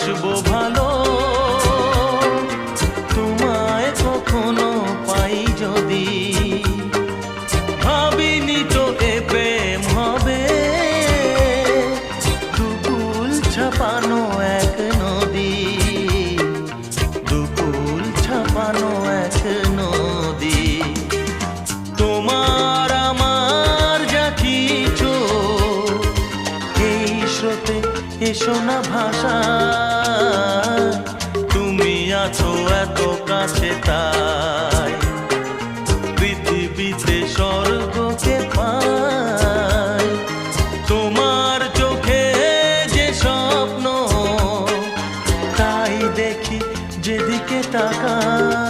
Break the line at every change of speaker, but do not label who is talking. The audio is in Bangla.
বাসবো ভালো, তোমায় কখনো পাই যদি। ভাবিনি তো এ প্রেম হবে, দুকুল ছাপানো এক নদী, দুকুল ছাপানো এক নদী। তোমার আমার যা কিছু এই স্রোতে এসো না ভাষা, তুমি আছো এত কাছে তাই পৃথিবীতে স্বর্গকে পাই। তোমার চোখে যে স্বপ্ন তাই দেখি যেদিকে তাকাই।